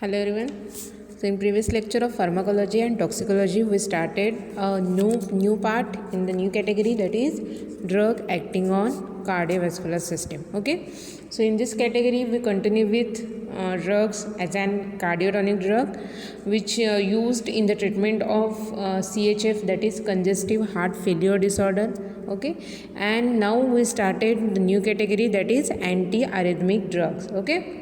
Hello everyone. So in previous lecture of pharmacology and toxicology, we started a new part in the new category, that is drug acting on cardiovascular system. Okay. So in this category, we continue with drugs as an cardiotonic drug, which used in the treatment of CHF, that is congestive heart failure disorder. Okay. And now we started the new category, that is antiarrhythmic drugs. Okay.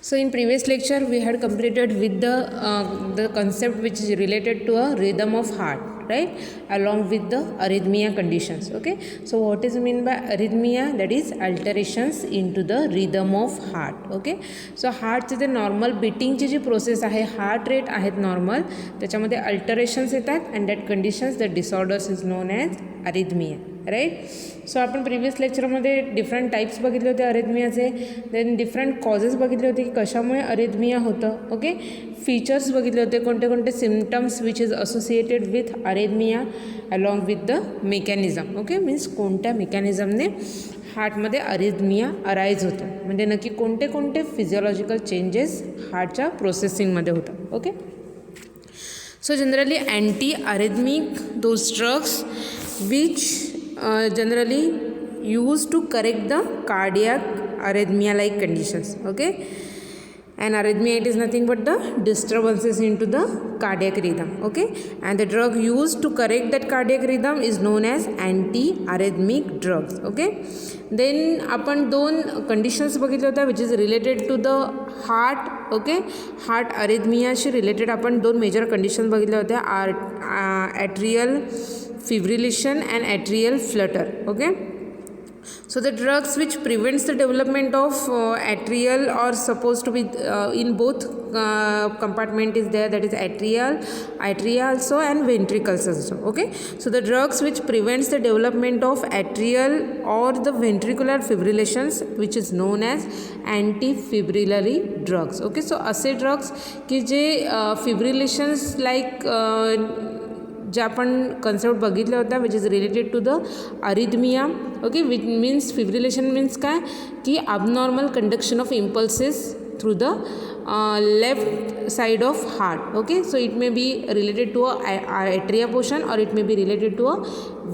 So in previous lecture we had completed with the concept which is related to a rhythm of heart, right, along with the arrhythmia conditions. Okay, so what is mean by arrhythmia? That is alterations into the rhythm of heart. Okay, so हार्टचे जे normal बीटिंगची जी process आहे, heart rate आहेत normal, त्याच्यामध्ये alterations येतात and that conditions the disorders is known as arrhythmia. Right. So आपण previous लेक्चरमध्ये डिफरंट टाईप्स बघितले होते अरिथमियाचे, देन डिफरंट कॉजेस बघितले होते की कशामुळे अरिथमिया होतं. ओके, फीचर्स बघितले होते, कोणते कोणते symptoms which is associated with arrhythmia along with the mechanism. Okay, means कोणत्या मेकॅनिझमने हार्टमध्ये अरिथमिया अराईज होतो, म्हणजे नक्की कोणते कोणते फिजिओलॉजिकल चेंजेस हार्टच्या प्रोसेसिंगमध्ये होतात. Okay, so generally anti arrhythmic those drugs which generally used to correct the cardiac arrhythmia like conditions. Okay, and arrhythmia, it is nothing but the disturbances into the cardiac rhythm. Okay, and the drug used to correct that cardiac rhythm is known as anti-arrhythmic drugs. Okay, then आपण दोन conditions बघितल्या होत्या which is related to the heart. Okay, heart अरिथमियाशी related आपण दोन major condition बघितल्या होत्या, atrial fibrillation and atrial flutter. Okay, so the drugs which prevents the development of atrial or supposed to be in both compartment is there, that is atria also and ventricles also. Okay, so the drugs which prevents the development of atrial or the ventricular fibrillations which is known as antifibrillary drugs. Okay, so असे drugs की जे fibrillations like जे आपण concept बघितला होता which is related to the arrhythmia. Okay, which means fibrillation means काय की abnormal conduction of impulses through the left side of heart. Okay, so it may be related to a atria portion or it may be related to a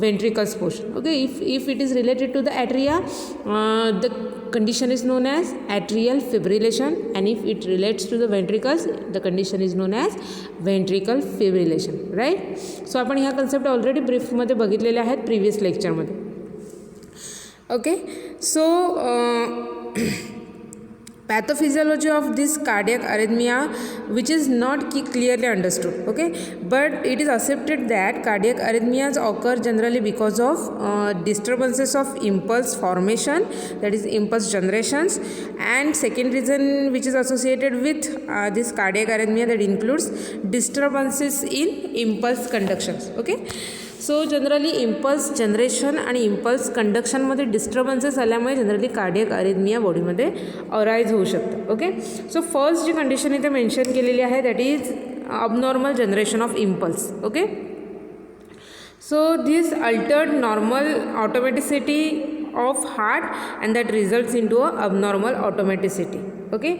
ventricles portion. Okay, if it is related to the atria, the condition is known as atrial fibrillation, and if it relates to the ventricles, the condition is known as ventricle fibrillation. Right. So आपण ह्या concept already ब्रीफमध्ये बघितलेले आहेत previous लेक्चरमध्ये. Okay, so pathophysiology of this cardiac arrhythmia which is not clearly understood. Okay, but it is accepted that cardiac arrhythmias occur generally because of disturbances of impulse formation, that is impulse generations, and second reason which is associated with this cardiac arrhythmia that includes disturbances in impulse conductions. Okay, so generally impulse generation आणि impulse कंडक्शनमध्ये disturbances आल्यामुळे generally cardiac arrhythmia बॉडीमध्ये arise होऊ शकतं. Okay, so first जी condition इथे mention केलेली आहे that is abnormal generation of impulse. Okay, so this altered normal automaticity of heart and that results into a abnormal automaticity. Okay,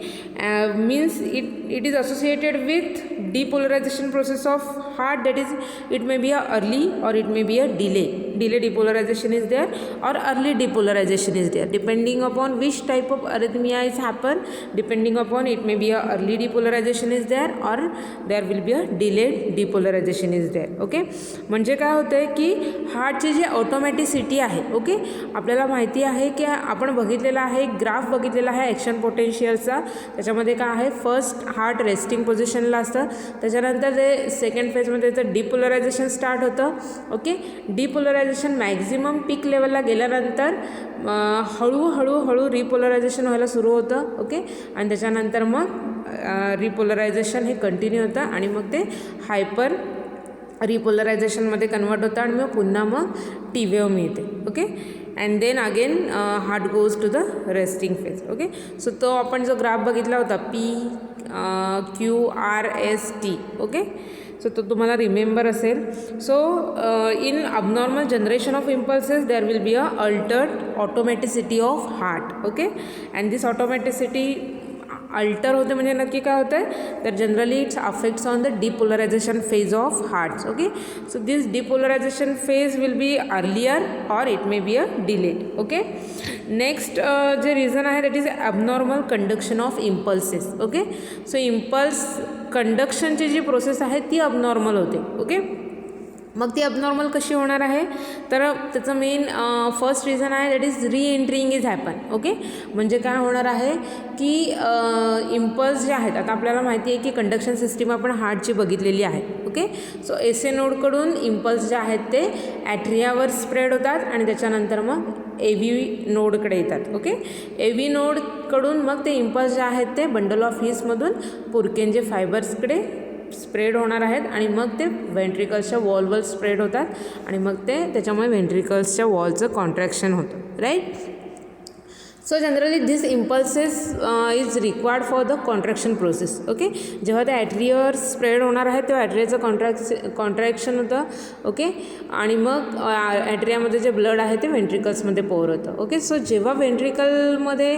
means it is associated with depolarization process of heart, that is it may be a early or it may be a delay depolarization is there or early depolarization is there, depending upon which type of arrhythmia is happen, depending upon it may be a early depolarization is there or there will be a delayed depolarization is there. Okay, म्हणजे काय होतंय की हार्टची जी ऑटोमॅटिसिटी आहे, okay, आपल्याला माहिती आहे की आपण बघितलेला आहे ग्राफ बघितलेला आहे ॲक्शन पोटेन्शियलचा. त्याच्यामध्ये काय आहे, फर्स्ट हार्ट रेस्टिंग पोझिशनला असतं, त्याच्यानंतर ते सेकंड फेजमध्ये त्याचं डिपोलरायझेशन स्टार्ट होतं. ओके, डिपोलरायझेशन मॅक्झिमम पीक लेवलला गेल्यानंतर हळूहळू रिपोलरायझेशन व्हायला सुरू होतं. ओके, आणि त्याच्यानंतर मग रिपोलरायझेशन हे कंटिन्यू होतं आणि मग ते हायपर रिपोलरायझेशनमध्ये कन्वर्ट होतं आणि मग पुन्हा मग टी वेव्ह मिळते. Okay, and then again heart goes to the resting phase. Okay, so तो आपण जो ग्राफ बघितला होता PQRST. ओके, सो तो तुम्हाला रिमेंबर असेल. So in abnormal generation of impulses there will be a altered automaticity of heart. Okay, and this automaticity alter होते म्हणजे नक्की काय होतं आहे, तर generally it's affects on the depolarization phase of hearts. Okay, so this depolarization phase will be earlier or it may be a delayed. Okay, next जे reason आहे that is abnormal conduction of impulses. Okay, so impulse कंडक्शनची जी process आहे ती abnormal होते. Okay, मग ती abnormal कशी होणार आहे, तर त्याचं मेन फर्स्ट रिझन आहे दॅट इज री एंट्रिंग इज हॅपन. ओके, म्हणजे काय होणार आहे की इम्पल्स जे आहेत, आता आपल्याला माहिती आहे की कंडक्शन सिस्टीम आपण हार्टची बघितलेली आहे. ओके, सो एस ए नोडकडून इम्पल्स जे आहेत ते ॲट्रियावर स्प्रेड होतात आणि त्याच्यानंतर मग ए व्ही नोडकडे येतात. ओके, ए व्ही नोडकडून मग ते इम्पल्स जे आहेत ते बंडल ऑफ हिसमधून पुरकेंजे फायबर्सकडे स्प्रेड होणार आहेत आणि मग ते व्हेंट्रिकल्सच्या वॉलवर स्प्रेड होतात आणि मग ते त्याच्यामुळे व्हेंट्रिकल्सच्या वॉलचं कॉन्ट्रॅक्शन होतं. Right, so generally this impulses is required for the contraction process. Okay, जेव्हा ते ॲट्रियावर स्प्रेड होणार आहे तेव्हा ॲट्रियाचं कॉन्ट्रॅक्शन होतं. ओके, आणि मग ॲट्रियामध्ये जे ब्लड आहे ते व्हेंट्रिकल्समध्ये पोर होतं. ओके, सो जेव्हा व्हेंट्रिकलमध्ये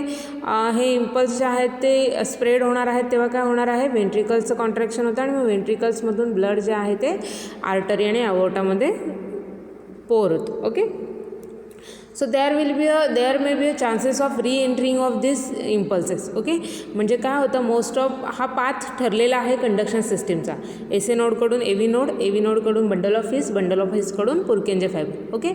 हे इम्पल्स जे आहेत ते स्प्रेड होणार आहेत तेव्हा काय होणार आहे, व्हेंट्रिकल्सचं कॉन्ट्रॅक्शन होतं आणि मग व्हेंट्रिकल्समधून ब्लड जे आहे ते आर्टरी आणि अवोर्टामध्ये पोर होतं. Okay, so there may be a chances of re entering of this impulses. Okay, म्हणजे काय होतं, मोस्ट ऑफ हा पाथ ठरलेला आहे कंडक्शन सिस्टीमचा, एस ए नोडकडून ए व्ही नोडकडून बंडल ऑफ हिसकडून Purkinje fiber. Okay,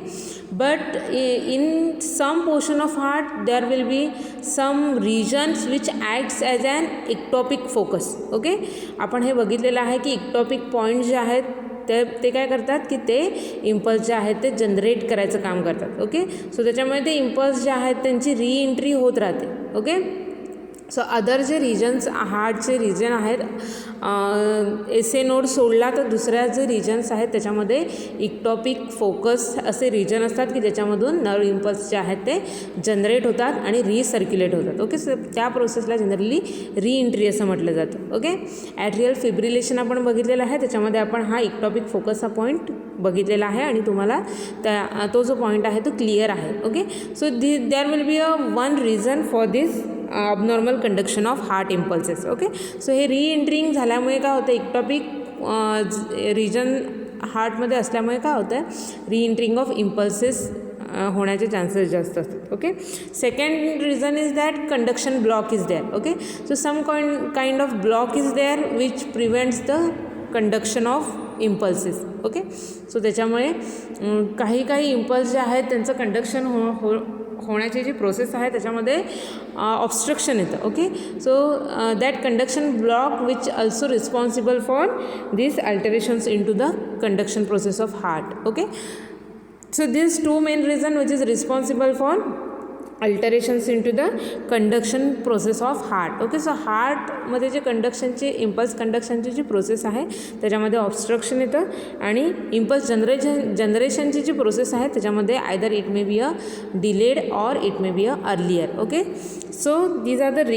but in some portion of heart there will be some regions which acts as an ectopic focus. Okay, आपण हे बघितलेलं आहे की इक्टॉपिक पॉईंट जे आहेत ते काय करतात की ते इम्पल्स जे आहेत ते जनरेट करायचं काम करतात. ओके, सो त्याच्यामुळे ते इम्पल्स जे आहेत त्यांची री एंट्री होत राहते. ओके, सो अदर जे रिजन्स हार्टचे रिजन आहेत, एस ए नोड सोडला तर दुसऱ्या जे रिजन्स आहेत त्याच्यामध्ये इक्टॉपिक फोकस असे रिजन असतात की ज्याच्यामधून नर्व इम्पल्स जे आहेत ते जनरेट होतात आणि रिसर्क्युलेट होतात. ओके, सो त्या प्रोसेसला जनरली री एंट्री असं म्हटलं जातं. ओके, ॲट्रियल फिब्रिलेशन आपण बघितलेलं आहे, त्याच्यामध्ये आपण हा इक्टॉपिक फोकस हा पॉईंट बघितलेला आहे आणि तुम्हाला तो जो पॉईंट आहे तो क्लिअर आहे. Okay, so there will be a one reason for this abnormal conduction of heart impulses. Okay, so हे री एंट्रिंग झाल्यामुळे काय होतं, इक्टॉपिक रिजन हार्टमध्ये असल्यामुळे काय होतं, री एंट्रिंग ऑफ इम्पल्सेस होण्याचे चान्सेस जास्त असतात. Okay, second reason is that conduction block is there. Okay, so some kind of block is there which prevents the conduction of impulses. Okay, so त्याच्यामुळे काही impulse जे आहेत त्यांचं conduction होण्याची जी process आहे त्याच्यामध्ये ऑब्स्ट्रक्शन येतं. Okay, so that conduction block which also responsible for this alterations in to the conduction process of heart. Okay, so this two main reason which is responsible for alterations in to the conduction process of heart. Okay, so हार्टमध्ये जे impulse कंडक्शनची जी process आहे त्याच्यामध्ये obstruction येतं आणि impulse जनरेशनची जी process आहे त्याच्यामध्ये either it may be a delayed or it may be a earlier. Okay, so these are the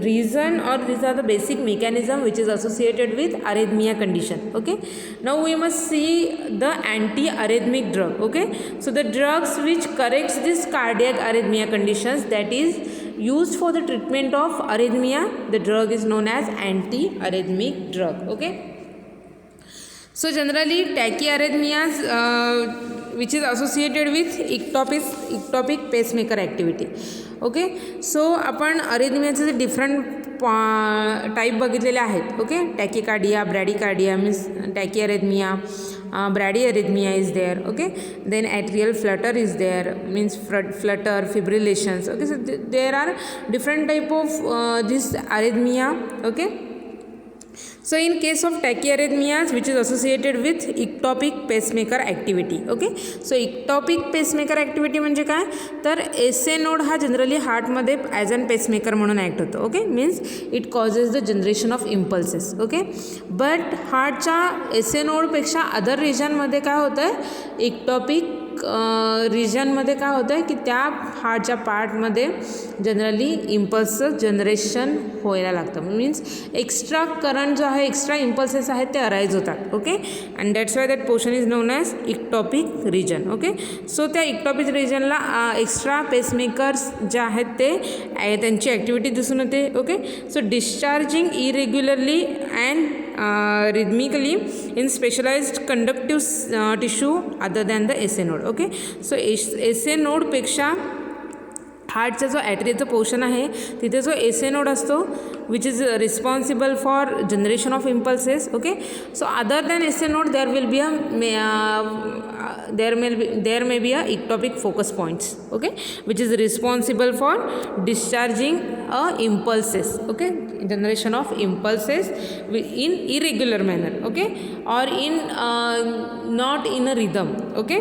reason or these are the basic mechanism which is associated with arrhythmia condition. Okay, now we must see the anti-arrhythmic drug. Okay, so the drugs which corrects this cardiac arrhythmia conditions, that is used for the treatment of arrhythmia, the drug is known as anti-arrhythmic drug. Okay, so generally tachyarrhythmias which is associated with ectopic pacemaker activity. Okay, so आपण अरिथमियाचे जे different type बघितलेले आहेत. Okay, tachycardia, bradycardia means tachyarrhythmia, bradyarrhythmia is there. Okay, then atrial flutter is there means flutter fibrillations. Okay, so there are different type of this arrhythmia. Okay, so in case of tachyarrhythmias which is associated with ectopic pacemaker activity. okay, so ectopic pacemaker activity म्हणजे काय, तर S A node हा generally हार्टमध्ये as an pacemaker म्हणून act होतो. Okay, means it causes the generation of impulses. Okay, but हार्टच्या S A नोडपेक्षा other रिजनमध्ये काय होतं आहे, इक्टॉपिक रिजनमध्ये काय होतं आहे की त्या हार्टच्या पार्टमध्ये जनरली इम्पल्सचं जनरेशन व्हायला लागतं. मीन्स एक्स्ट्रा करंट जो आहे, एक्स्ट्रा इम्पल्सेस आहेत ते अराईज होतात. Okay, and that's why that portion is known as ectopic region. Okay, so त्या इक्टॉपिक रिजनला एक्स्ट्रा पेसमेकर्स जे आहेत ते त्यांची ॲक्टिव्हिटी दिसून येते. Okay, so discharging irregularly and rhythmically in specialized conductive tissue other than the SA node. Okay, so SA node पेक्षा हार्टचा जो ॲट्रियलचा पोर्शन आहे तिथे जो SA नोड असतो which is responsible for generation of impulses. Okay, so other than SA node there will be there may be a ectopic focus points. Okay, which is responsible for discharging impulses. Okay, generation of impulses in irregular manner. Okay, or in not in a rhythm. Okay,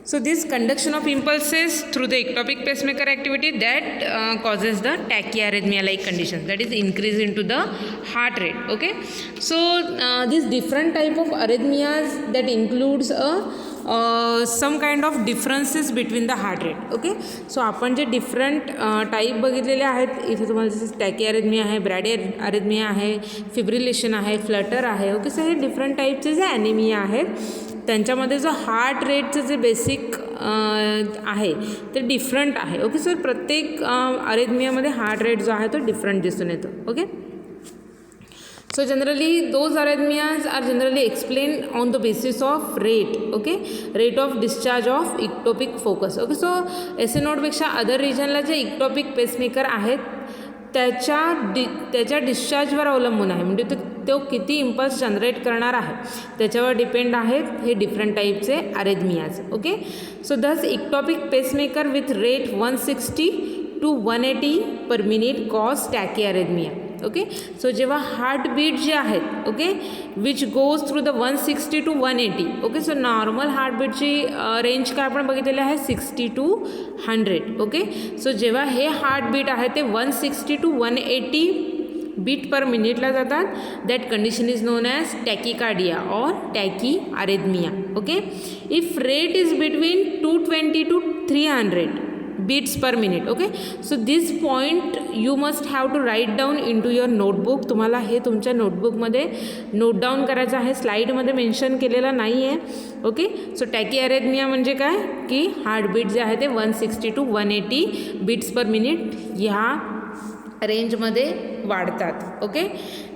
so this conduction of impulses through the ectopic pacemaker activity that causes the tachyarrhythmia like conditions, that is increase into the heart rate. Okay, so these different type of arrhythmias that includes some kind of differences between the heart rate. Okay, so आपण जे different type बघितलेले आहेत इथे तुम्हाला जसं टॅकीअरिथमिया आहे, ब्रॅडीअरिथमिया आहे, fibrillation आहे, फ्लटर आहे. ओके, सो हे डिफरंट टाईपचे जे ॲनिमिया आहेत त्यांच्यामध्ये जो हार्ट रेटचं जे बेसिक आहे ते डिफरंट आहे. ओके, सो प्रत्येक अरिथमियामध्ये हार्ट रेट जो आहे तो डिफरंट दिसून येतो. Okay, so generally those arrhythmias are generally explained on the basis of rate. Okay, rate of discharge of ectopic focus. Okay, so SA node पेक्षा अदर रिजनला जे ectopic pacemaker आहेत त्याच्या डिस्चार्जवर अवलंबून आहे. म्हणजे तो किती इम्पल्स जनरेट करणार आहे त्याच्यावर डिपेंड आहेत हे डिफरंट टाईपचे अरेथमियाज. Okay, so this ectopic pacemaker with rate 160 to 180 per minute cause tachyarrhythmia. Okay, so जेव्हा हार्टबीट जे आहेत okay which goes through the 160 to 180. Okay, so normal हार्टबीटची रेंज काय आपण बघितलेली आहे 60 to 100. ओके, सो जेव्हा हे हार्टबीट आहे ते 160 to 180 बीट पर मिनिटला जातात that condition is known as tachycardia or tachyarrhythmia. Okay, if rate is between 220 to 300 beats per minute. Okay, so this point you must have to write down into your notebook. तुम्हाला हे तुमच्या नोटबुकमध्ये note down करायचं आहे, स्लाईडमध्ये mention केलेलं नाही आहे. Okay, so टॅकीअरिथमिया म्हणजे काय की हार्टबीट जे आहे ते 160 to 180 बीट्स पर मिनिट ह्या रेंजमध्ये वाढतात. Okay,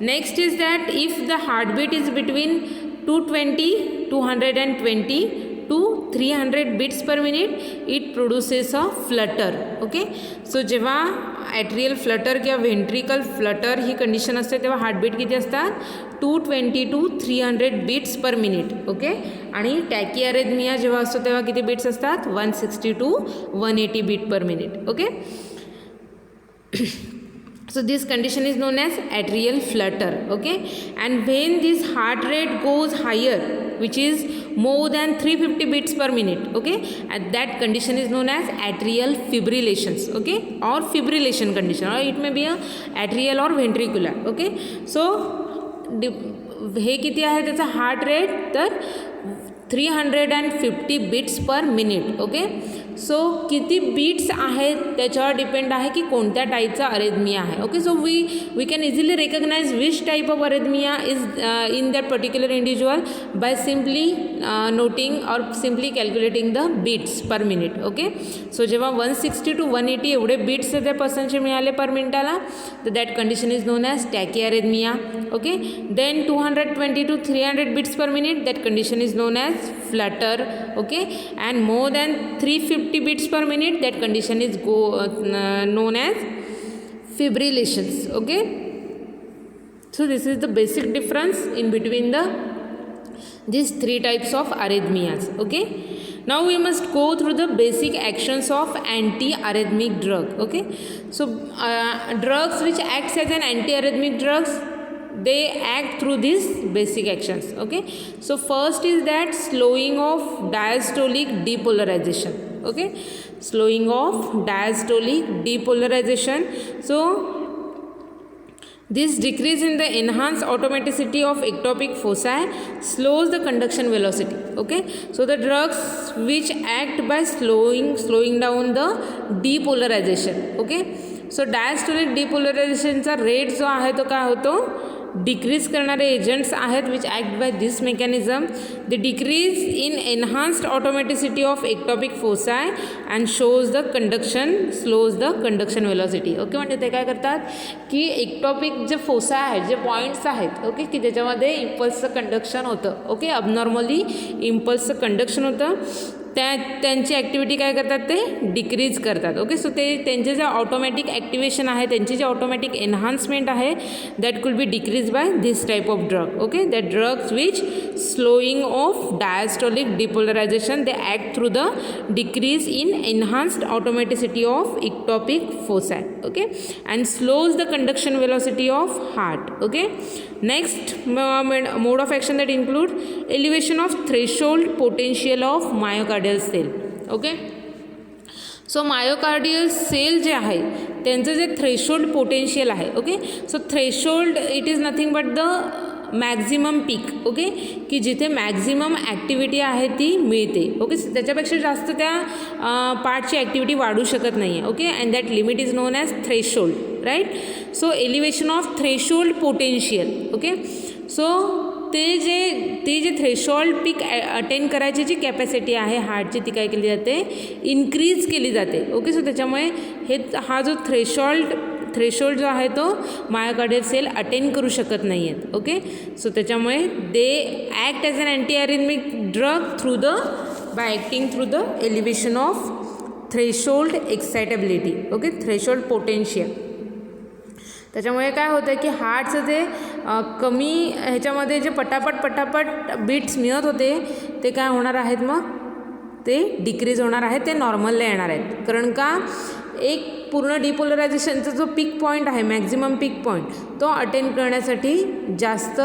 next is that if the heartbeat is between 220 to 300 beats per minute it produces a flutter. Okay, so जेव्हा ॲट्रियल फ्लटर किंवा व्हेंट्रिकल फ्लटर ही कंडिशन असते तेव्हा हार्टबीट किती असतात 220 to 300 beats per minute. Okay, आणि टॅकीअरिथमिया जेव्हा असतो तेव्हा किती बीट्स असतात 160 to 180 beat per minute. Okay, so this condition is known as atrial flutter. Okay, and when this heart rate goes higher which is more than 350 beats per minute, okay, and that condition is known as atrial fibrillations. Okay, or fibrillation condition, or it may be a atrial or ventricular. Okay, so हे किती आहे त्याचा heart rate तर 350 beats per minute. Okay, so किती beats आहेत त्याच्यावर depend आहे की कोणत्या टाईपचा अरेथमिया आहे. Okay, so we can easily recognize which type of arrhythmia is in that particular individual by simply noting or simply calculating the beats per minute. Okay, so जेव्हा 160 to 180 एवढे beats त्या पर्सनचे मिळाले per मिनिटाला तर that condition is known as tachyarrhythmia. Okay, then 220 to 300 beats per minute that condition is known as flutter. Okay, and more than 350 beats per minute that condition is known as fibrillations. Okay, so this is the basic difference in between these three types of arrhythmias. Okay, now we must go through the basic actions of anti-arrhythmic drug. Okay, so drugs which acts as an anti-arrhythmic drugs, they act through these basic actions. Okay, so first is that slowing of diastolic depolarization. Okay, slowing of diastolic depolarization. So This decrease in the enhanced automaticity of ectopic foci slows the conduction velocity. Okay, so the drugs which act by slowing down the depolarization. Okay, so diastolic depolarization चा rate जो आहे तो काय होतो, decrease करणारे agents आहेत which act by this mechanism. The decrease in enhanced automaticity of ectopic foci and shows the conduction, slows the conduction velocity. Okay, म्हणजे ते काय करतात की एक्टॉपिक जे फोसा आहेत, जे पॉईंट्स आहेत, ओके, की त्याच्यामध्ये इम्पल्सचं कंडक्शन होतं. ओके, अबनॉर्मली इम्पल्सचं कंडक्शन होतं, त्यांची ॲक्टिव्हिटी काय करतात, ते डिक्रीज करतात. ओके, सो ते त्यांचे जे ऑटोमॅटिक ॲक्टिवेशन आहे, त्यांची जे ऑटोमॅटिक एन्हान्समेंट आहे, that could be decrease by this type of drug. Okay, that drugs which slowing of diastolic depolarization they act through the decrease in enhanced automaticity of ectopic foci. Okay, and slows the conduction velocity of heart. Okay, next mode of action that include elevation of threshold potential of myocardial cell. Okay, so myocardial cell जे आहे त्यांचं जे threshold potential आहे. Okay, so threshold it is nothing but the maximum peak. Okay, की जिथे maximum activity आहे ती मिळते. ओके, त्याच्यापेक्षा जास्त त्या पार्टची ॲक्टिव्हिटी वाढू शकत नाही आहे. Okay, and that limit is known as threshold, right. So elevation of threshold potential. Okay, so ते जे थ्रेशोल्ड पीक अटेंड करायची जी कॅपॅसिटी आहे हार्टची ती काय केली जाते, इन्क्रीज केली जाते. ओके, सो त्याच्यामुळे हा जो थ्रेशोल्ड जो आहे तो मायोकार्डियल सेल अटेंड करू शकत नाही आहेत. ओके, सो त्याच्यामुळे they act as an anti arrhythmic drug by acting through the elevation of threshold excitability. Okay, threshold potential. त्याच्यामुळे काय होतं की हार्टचं जे कमी ह्याच्यामध्ये जे पटापट बीट्स मिळत होते ते काय होणार आहेत, मग ते डिक्रीज होणार आहेत, ते नॉर्मलला येणार आहेत. कारण का एक पूर्ण डिपोलरायझेशनचा जो पीक पॉईंट आहे, मॅक्झिमम पीक पॉईंट, तो अटेंड करण्यासाठी जास्त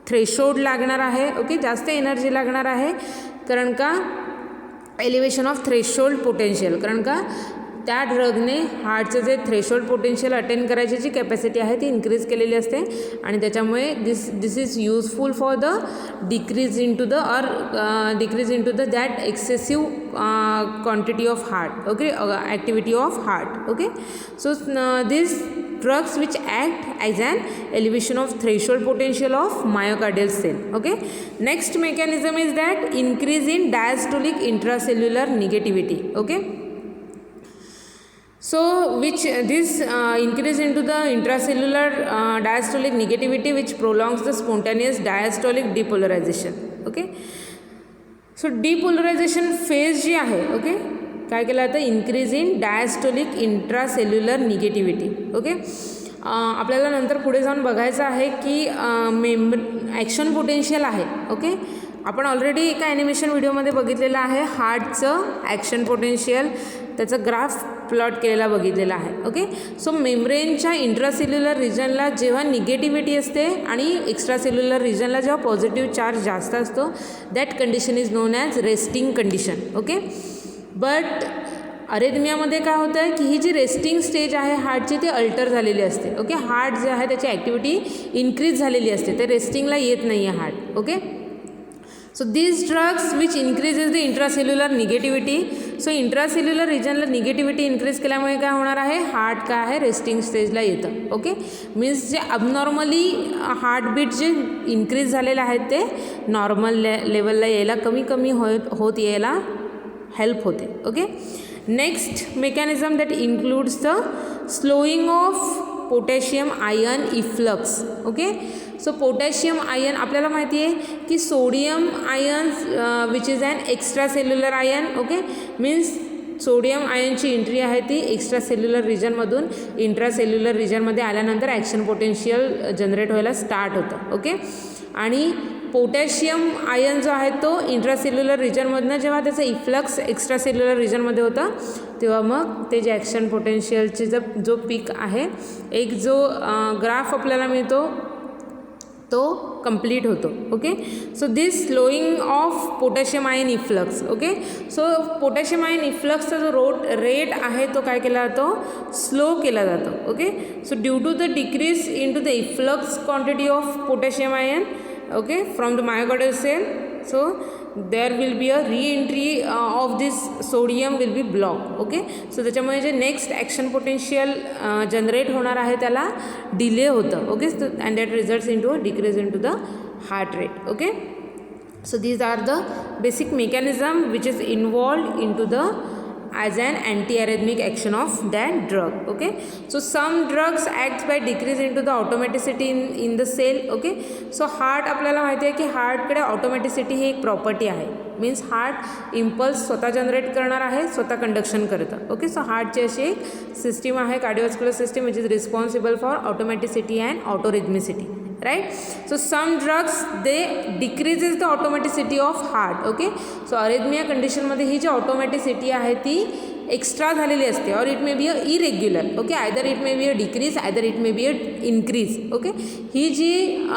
थ्रेशोल्ड लागणार आहे. ओके, जास्त एनर्जी लागणार आहे. कारण का एलिव्हेशन ऑफ थ्रेशोल्ड पोटेन्शियल, कारण का त्या ड्रगने हार्टचं जे थ्रेशोल्ड पोटेन्शियल अटेंड करायची जी कॅपॅसिटी आहे ती इन्क्रीज केलेली असते आणि त्याच्यामुळे this is useful for the decrease in to the that excessive quantity of heart. Okay, activity of heart. Okay, so this drugs which act as an elevation of threshold potential of myocardial cell. Okay, next mechanism is that increase in diastolic intracellular negativity. Okay, so which this increase into the intracellular diastolic negativity which prolongs the spontaneous diastolic depolarization. Okay, so depolarization phase जी आहे, okay, काय केलं जातं, increase in diastolic intracellular negativity. Okay, आपल्याला नंतर पुढे जाऊन बघायचं आहे की ॲक्शन पोटेन्शियल आहे. ओके, आपण ऑलरेडी एका ॲनिमेशन व्हिडिओमध्ये बघितलेलं आहे हार्टचं ॲक्शन पोटेन्शियल, त्याचं ग्राफ प्लॉट केलेला बघितलेला आहे. ओके, सो मेम्ब्रेनच्या इंट्रासेल्युलर रिजनला जेव्हा निगेटिव्हिटी असते आणि एक्स्ट्रासेल्युलर रिजनला जेव्हा पॉझिटिव्ह चार्ज जास्त असतो, that condition is known as resting condition. Okay, but अरेथमियामध्ये काय होतं आहे की ही जी रेस्टिंग स्टेज आहे हार्टची ती अल्टर झालेली असते. ओके, हार्ट जे आहे त्याची ॲक्टिव्हिटी इन्क्रीज झालेली असते, ते रेस्टिंगला येत नाही आहे heart. Okay, so these drugs which increases the intracellular negativity. So intracellular रिजनला निगेटिव्हिटी इन्क्रीज केल्यामुळे काय होणार आहे, हार्ट काय आहे रेस्टिंग स्टेजला येतं. ओके, मीन्स जे अबनॉर्मली हार्टबीट जे इन्क्रीज झालेले आहेत ते नॉर्मल लेवलला यायला कमी होत यायला हेल्प होते. Okay, next mechanism that includes the slowing of potassium ion efflux. Okay, so potassium ion आपल्याला माहिती आहे की sodium ion which is an extra cellular ion. Okay, means sodium आयनची एंट्री आहे ती एक्स्ट्रा सेल्युलर रिजनमधून इंट्रासेल्युलर रिजनमध्ये आल्यानंतर ॲक्शन पोटेन्शियल जनरेट व्हायला स्टार्ट होतं. ओके, आणि पोटॅशियम आयन जो आहे तो इंट्रासेल्युलर रिजनमधनं जेव्हा त्याचं इफ्लक्स एक्स्ट्रासेल्युलर रिजनमध्ये होतं तेव्हा मग ते जे ॲक्शन पोटेन्शियलचे जो पीक आहे, एक जो ग्राफ आपल्याला मिळतो तो कंप्लीट होतो. Okay, so this slowing of potassium ion efflux. Okay, so potassium ion इफ्लक्सचा जो रेट आहे तो काय केला जातो, स्लो केला जातो. Okay, so due to the decrease in to the efflux quantity of potassium ion, okay, from the myocardial cell, so there will be a re-entry of this sodium will be blocked. Okay, so त्याच्यामुळे जे next action potential generate होणार आहे त्याला delay होतं. Okay, and that results in to a decrease in to the heart rate. Okay, so these are the basic mechanism which is involved into the as an antiarrhythmic action of that drug. Okay, so some drugs acts by decrease into the automaticity in the cell. Okay, so heart आपल्याला माहिती आहे की हार्टकडे ऑटोमॅटिसिटी ही एक property आहे. Means heart impulse स्वतः generate करणार आहे, स्वतः कंडक्शन करतं. ओके, सो हार्टची अशी एक सिस्टीम आहे, cardiovascular system, which is responsible for automaticity and autorhythmicity. Right, so some drugs they decreases the automaticity of heart. Okay, so अरेथमिया कंडिशनमध्ये ही जी ऑटोमॅटिसिटी आहे ती एक्स्ट्रा झालेली असते, or it may be a irregular. Okay, either it may be a decrease, either it may be a increase. Okay, ही जी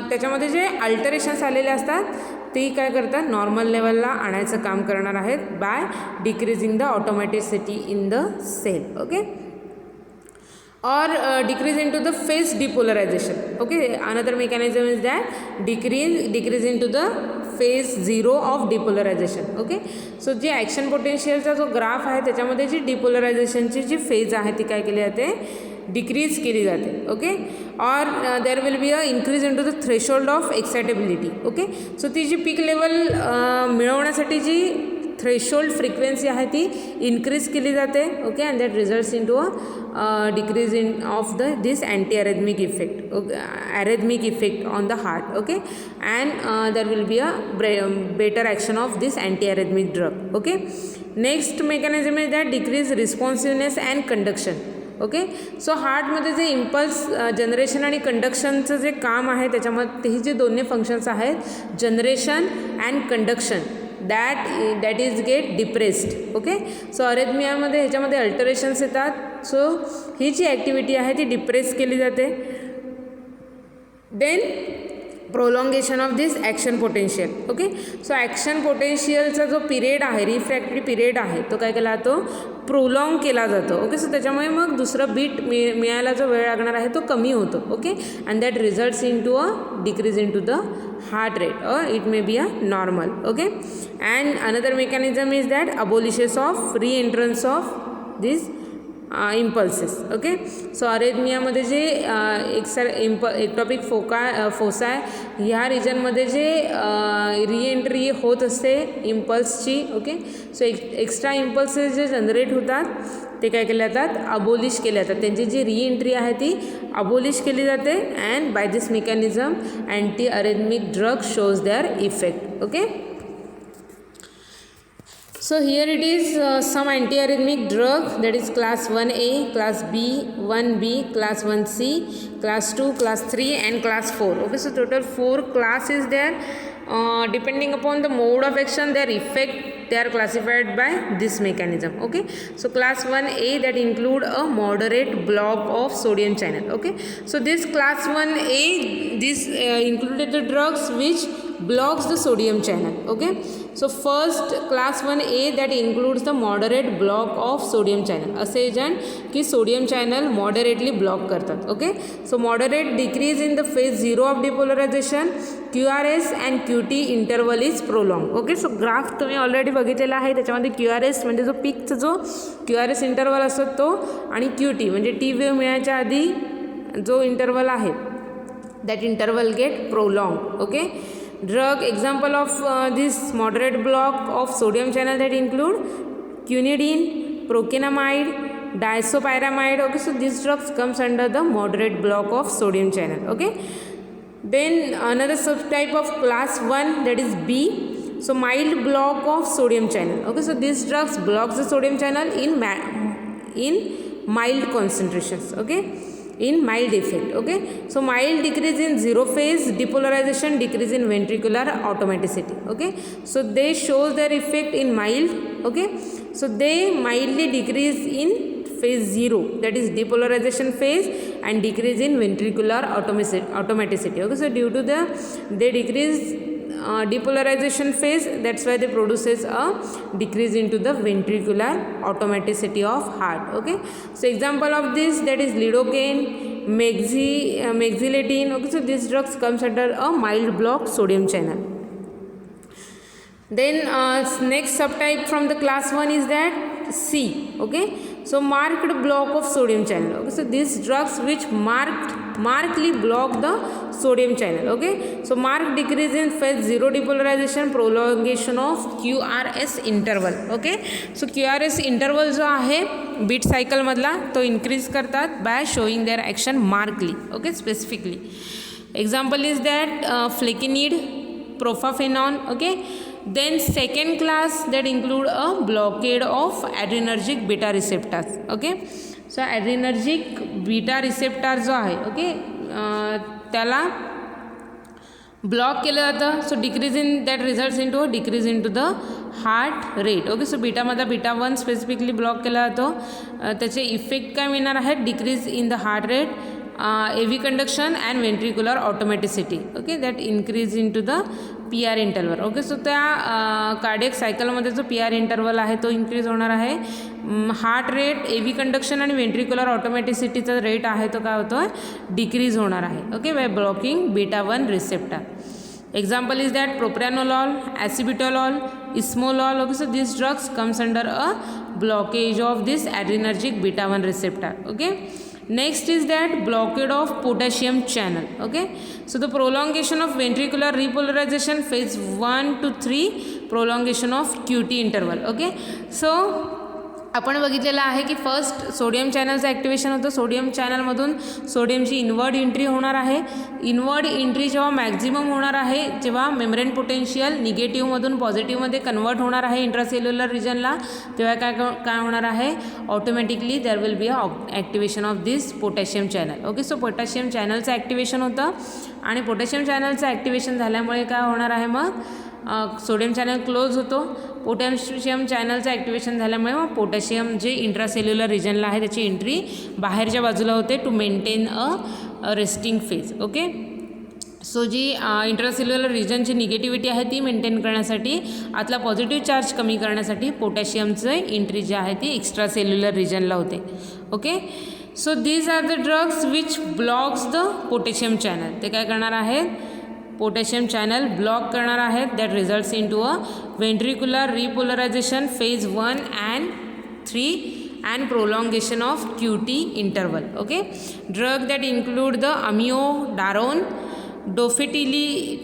त्याच्यामध्ये जे अल्टरेशन्स आलेले असतात ती काय करतात, नॉर्मल लेवलला आणायचं काम करणार आहेत by decreasing the automaticity in the cell. Okay, or decrease into the phase depolarization. Okay, another mechanism is that decrease into the phase 0 of depolarization. Okay, so जे ॲक्शन पोटेन्शियलचा जो ग्राफ आहे त्याच्यामध्ये जी डिपोलरायझेशनची जी फेज आहे ती काय केली जाते, डिक्रीज केली जाते. Okay, or there will be a increase in to the threshold of excitability. Okay, so ती जी पीक लेवल मिळवण्यासाठी जी थ्रेशोल्ड फ्रिक्वेन्सी आहे ती इन्क्रीज केली जाते. Okay, and that results in to a decrease in of this anti arrhythmic effect. Okay, arrhythmic effect on the heart. Okay, and there will be a better action of this anti arrhythmic drug. Okay, next mechanism is that decrease responsiveness and conduction. Okay, so हार्टमध्ये जे impulse generation आणि कंडक्शनचं जे काम आहे त्याच्यामध्ये ही जे दोन्ही functions आहेत, generation and conduction, that is get depressed. Okay, so अरेथमियामध्ये ह्याच्यामध्ये अल्टरेशन्स येतात, सो ही जी ॲक्टिव्हिटी आहे ती डिप्रेस केली जाते. Then prolongation of this action potential. Okay, so action पोटेन्शियलचा जो पिरियड आहे, रिफ्रॅक्टरी पिरियड आहे, तो काय केला जातो, प्रोलॉंग केला जातो. ओके, सो त्याच्यामुळे मग दुसरं बीट मिळायला जो वेळ लागणार आहे तो कमी होतो. Okay, and that results in to a decrease in to the heart rate, or it may be a normal. Okay, and another mechanism is that abolishes of re-entrance of these impulses. Okay, so अरेथमियामध्ये जे ectopic फोसाय ह्या रिजनमध्ये जे re-entry होत असते इम्पल्सची. Okay, so extra impulses जे generate होतात ते काय केले जातात, अबोलिश केले जातात. त्यांची जी रिएंट्री आहे ती अबोलिश केली जाते, and by this mechanism anti arrhythmic drug shows their effect. Okay, so here it is some antiarrhythmic drug, that is class 1A, class B, 1B, class 1C, class 2, class 3 and class 4. Okay, so total 4 classes there. Depending upon the mode of action, their effect, they are classified by this mechanism. Okay, so class 1A, that include a moderate block of sodium channel. Okay, so this class 1A, this included the drugs which blocks the sodium channel. Okay, so first class 1A, that includes the moderate block of sodium channel. असे agent की sodium channel moderately block करतात. Okay, so moderate decrease in the phase 0 of depolarization, QRS and QT interval is prolong. Okay, so graph तुम्ही already बघितलेला आहे, त्याच्यामध्ये QRS म्हणजे जो पीकचा जो QRS इंटरवल असतो तो, आणि QT म्हणजे टी वेव्ह मिळायच्या आधी जो इंटरवल आहे, that interval get prolong. Okay, drug example of this moderate block of sodium channel that include quinidine, procainamide, disopyramide. Okay, so these drugs comes under the moderate block of sodium channel. Okay, then another subtype of class 1, that is B, so mild block of sodium channel. Okay, so these drugs blocks the sodium channel in mild concentrations. Okay, in mild effect. Okay, so mild decrease in 0 phase depolarization, decrease in ventricular automaticity. Okay, so they shows their effect in mild. Okay, so they mildly decrease in phase 0, that is depolarization phase, and decrease in ventricular automaticity. Okay, so due to they decrease depolarization phase, that's why they produces a decrease into the ventricular automaticity of heart. Okay, so example of this, that is lidocaine, mexiletine. Okay, so these drugs comes under a mild block sodium channel. Then next subtype from the class 1 is that C. Okay, so marked block of sodium channel. Okay, so these drugs which markedly block the sodium channel. Okay, so marked decrease in phase 0 depolarization, prolongation of QRS interval. Okay, so QRS interval जो आहे bit cycle मधला तो increase करतात by showing their action markedly. Okay, specifically example is that flecainide, propafenone. Okay, then second class that include a blockade of adrenergic beta receptors. Okay, so adrenergic beta receptor जो आहे, okay, त्याला block केलं जातं. So decrease in that results in to decrease in to the heart rate. Okay, so बीटामधला beta 1 specifically block केला जातो. त्याचे effect काय मिळणार आहे, decrease in the heart rate, AV conduction and ventricular automaticity. Okay, that increase into the PR interval. Okay, so त्या cardiac सायकलमध्ये जो PR इंटरवल आहे तो इन्क्रीज होणार आहे. हार्ट रेट, AV कंडक्शन आणि वेंट्रिक्युलर ऑटोमॅटिसिटीचा रेट आहे तो काय होतो आहे, डिक्रीज होणार आहे. Okay, by blocking beta 1 receptor. Example is that propranolol, acebutolol, ismolol. Okay, so these drugs comes under a blockage of this adrenergic beta 1 receptor. Okay, next is that blockade of potassium channel. Okay, so the prolongation of ventricular repolarization phase 1 to 3, prolongation of QT interval. Okay, so आपण बघितलेलं आहे की first sodium चॅनलचं activation होतं. Sodium चॅनलमधून सोडियमची inward entry होणार आहे. इनवर्ड एंट्री जेव्हा मॅक्झिमम होणार आहे, जेव्हा मेम्ब्रेन पोटेन्शियल निगेटिव्हमधून पॉझिटिव्हमध्ये कन्वर्ट होणार आहे इंट्रासेल्युलर रिजनला, तेव्हा काय होणार आहे, automatically there will be a activation of this potassium channel. Okay, so potassium चॅनलचं ॲक्टिवेशन होतं आणि पोटॅशियम चॅनलचं ॲक्टिवेशन झाल्यामुळे काय होणार आहे, मग सोडियम चॅनल क्लोज होतो. पोटॅशियम चॅनलचं ॲक्टिवेशन झाल्यामुळे मग पोटॅशियम जे इंट्रासेल्युलर रिजनला आहे त्याची एंट्री बाहेरच्या बाजूला होते to maintain a resting phase. Okay, so जी इंट्रासेल्युलर रिजनची निगेटिव्हिटी आहे ती मेंटेन करण्यासाठी, आतला पॉझिटिव्ह चार्ज कमी करण्यासाठी पोटॅशियमचं एंट्री जी आहे ती एक्स्ट्रासेल्युलर रिजनला होते. Okay, so these are the drugs which blocks the potassium channel. ते काय करणार आहेत, पोटॅशियम चॅनल ब्लॉक करणार आहेत. That results in to a ventricular repolarization phase 1 and 3 and prolongation of QT interval. Okay, drug that include the amiodarone, dofetilide,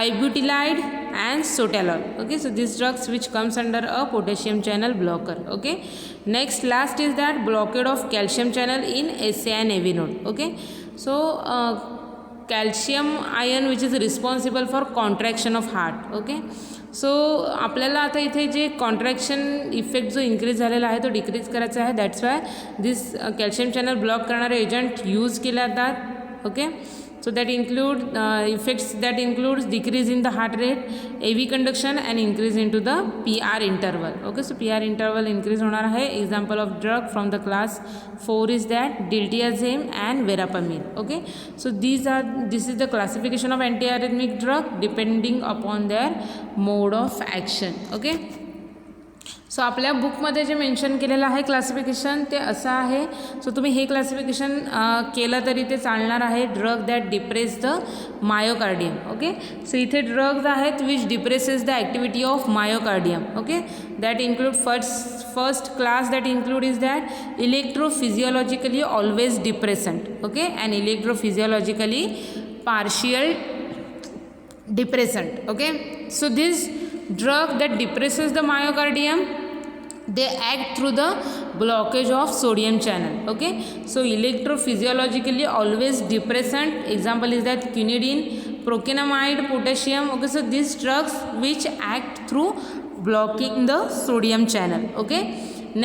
ibutilide and sotalol. Okay, so these drugs which comes under a potassium channel blocker. Okay, next last is that blockade of calcium channel in SA and AV node. Okay, so calcium ion which is responsible for contraction of heart. Okay, so आपल्याला आता इथे जे contraction effect जो increase झालेला आहे तो decrease करायचा आहे. That's why this calcium channel block करणारे एजंट यूज केले जातात. Okay, so that include effects that includes decrease in the heart rate, AV conduction and increase in to the PR interval. Okay, so PR interval increase होणार आहे. Example of drug from the class 4 is that diltiazem and verapamil. Okay, so this is the classification of antiarrhythmic drug depending upon their mode of action. Okay, so आपल्या बुकमध्ये जे mention केलेलं आहे classification ते असं आहे. सो तुम्ही हे क्लासिफिकेशन केलं तरी ते चालणार आहे. Drug that depress the myocardium. Okay, so इथे ड्रग्ज आहेत which depresses the activity of myocardium. Okay, that include first class that include is that electrophysiologically always depressant. Okay, and electrophysiologically partial depressant. Okay, so this drug that depresses the myocardium, they act through the blockage of sodium channel. Okay, so electrophysiologically always depressant, example is that quinidine, procainamide, potassium. Okay, so these drugs which act through blocking the sodium channel. Okay,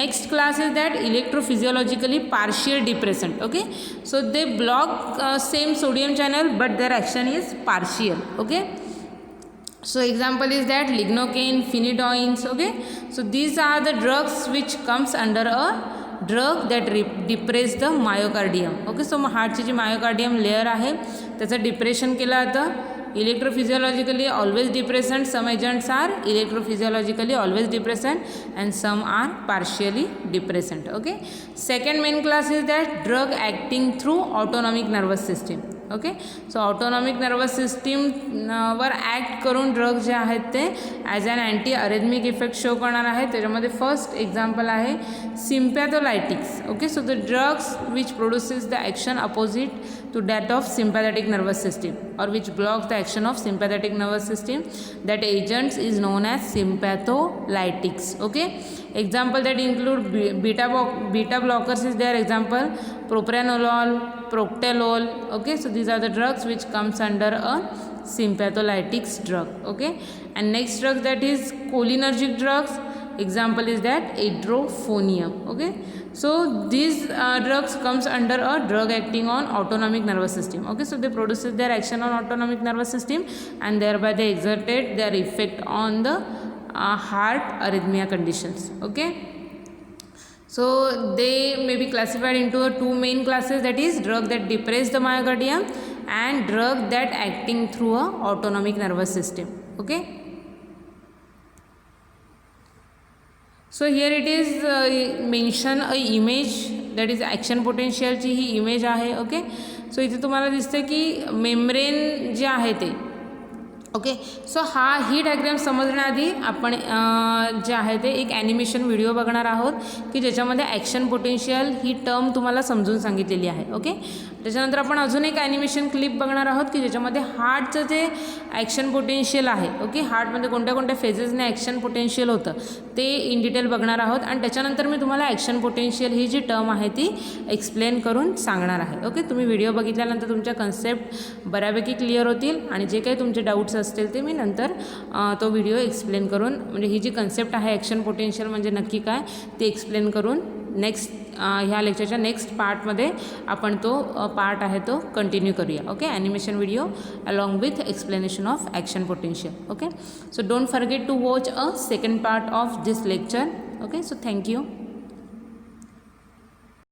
next class is that electrophysiologically partial depressant. Okay, so they block same sodium channel but their action is partial. Okay, So example is that lignocaine, phenytoins. Okay, so these are the drugs which comes under a drug that depress the myocardium. Okay, so हार्टची जी myocardium layer आहे त्याचं depression केलं जातं. Electrophysiologically always depressant. Some agents are electrophysiologically always depressant and some are partially depressant. Okay, second main class is that drug acting through autonomic nervous system. Okay, so autonomic nervous system वर act करून drug जे आहेत ते as an anti arrhythmic effect show करणार आहे. त्याच्यामध्ये first example आहे sympatholytics. Okay, so the drugs which produces the action opposite to that of sympathetic nervous system or which blocks the action of sympathetic nervous system, that agents is known as sympatholytics. Okay, example that include beta blockers is there. Example propranolol, proctalol. Okay, so these are the drugs which comes under a sympatholytics drug. Okay, and next drug that is cholinergic drugs. Example is that adrophonium. Okay, so these drugs comes under a drug acting on autonomic nervous system. Okay, so they produces their action on autonomic nervous system and thereby they exerted their effect on the heart arrhythmia conditions. Okay, so they may be classified into two main classes, that is drug that depress the myocardium and drug that acting through a autonomic nervous system. Okay, so here it is mention a image, that is action potential ची ही image आहे. Okay, so इथे तुम्हाला दिसते की membrane जे आहे ते. Okay, so ही diagram समजण्याआधी आपण जे आहे ते एक ॲनिमेशन व्हिडिओ बघणार आहोत की ज्याच्यामध्ये ॲक्शन पोटेन्शियल ही टर्म तुम्हाला समजून सांगितलेली आहे. ओके, त्याच्यानंतर आपण अजून एक ॲनिमेशन क्लिप बघणार आहोत की ज्याच्यामध्ये हार्टचं जे ॲक्शन पोटेन्शियल आहे. ओके, हार्टमध्ये कोणत्या कोणत्या फेजेसने ॲक्शन पोटेन्शियल होतं ते इन डिटेल बघणार आहोत आणि त्याच्यानंतर मी तुम्हाला ॲक्शन पोटेन्शियल ही जी टर्म आहे ती एक्सप्लेन करून सांगणार आहे. ओके, तुम्ही व्हिडिओ बघितल्यानंतर तुमच्या कन्सेप्ट बऱ्यापैकी क्लिअर होतील आणि जे काही तुमचे डाऊट्स असतील ते मी नंतर तो व्हिडिओ एक्सप्लेन करून, म्हणजे ही जी कन्सेप्ट आहे ॲक्शन पोटेन्शियल म्हणजे नक्की काय ते एक्सप्लेन करून नेक्स्ट ह्या लेक्चरच्या नेक्स्ट पार्टमध्ये आपण तो पार्ट आहे तो कंटिन्यू करूया. Okay, animation video along with explanation of action potential. Okay, so don't forget to watch a second part of this lecture. Okay, so thank you.